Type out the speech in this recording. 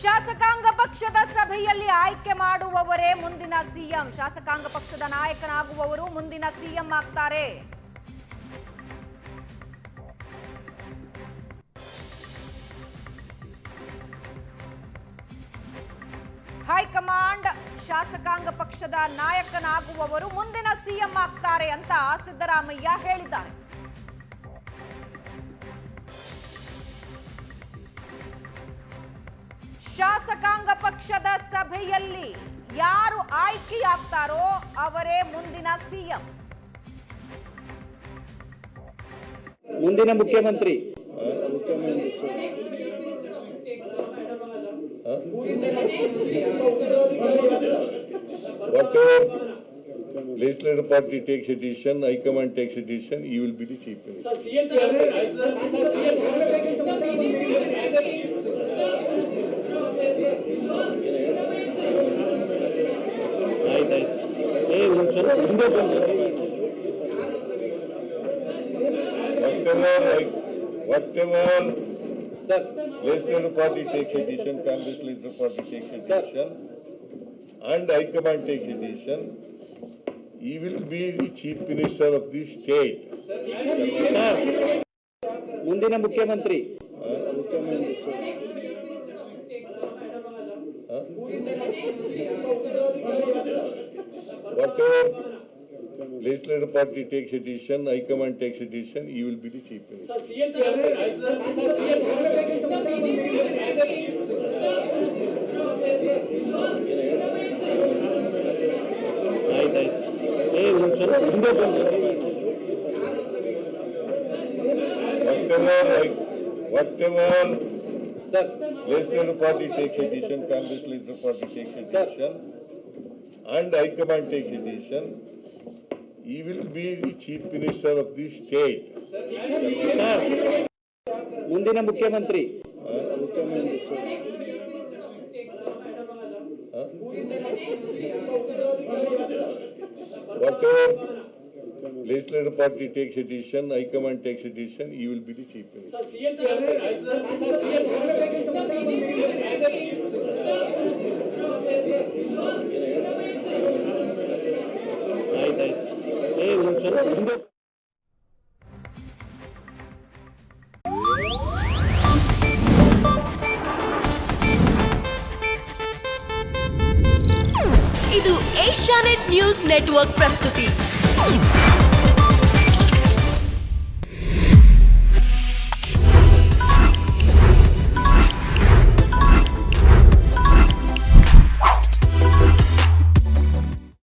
ಶಾಸಕಾಂಗ ಪಕ್ಷದ ಸಭೆಯಲ್ಲಿ ಆಯ್ಕೆ ಮಾಡುವವರೇ ಮುಂದಿನ ಸಿಎಂ. ಶಾಸಕಾಂಗ ಪಕ್ಷದ ನಾಯಕನಾಗುವವರು ಮುಂದಿನ ಸಿಎಂ ಆಗ್ತಾರೆ. ಹೈಕಮಾಂಡ್ ಶಾಸಕಾಂಗ ಪಕ್ಷದ ನಾಯಕನಾಗುವವರು ಮುಂದಿನ ಸಿಎಂ ಆಗ್ತಾರೆ ಅಂತ ಸಿದ್ದರಾಮಯ್ಯ ಹೇಳಿದ್ದಾರೆ. ಶಾಸಕಾಂಗ ಪಕ್ಷದ ಸಭೆಯಲ್ಲಿ ಯಾರು ಆಯ್ಕೆಯಾಗ್ತಾರೋ ಅವರೇ ಮುಂದಿನ ಸಿಎಂ. ಮುಂದಿನ ಮುಖ್ಯಮಂತ್ರಿ Whatever legislative party takes a decision, High Command takes a decision, you will be the chief minister. Whatever legislative party takes a decision, Congress legislative party takes a decision, and High Command takes a decision, he will be the chief minister of the state. ಮುಂದಿನ ಮುಖ್ಯಮಂತ್ರಿ Whatever legislative party takes a decision, High Command takes a decision, he will be the chief minister. Whatever legislative party takes a decision, Congress legislative party takes a decision, and High Command takes a decision, he will be the chief minister of the state. ಮುಂದಿನ ಮುಖ್ಯಮಂತ್ರಿ Whatever legislative party takes a decision, High Command takes a decision, he will be the chief minister. ಇದು Asianet news network ಪ್ರಸ್ತುತಿ.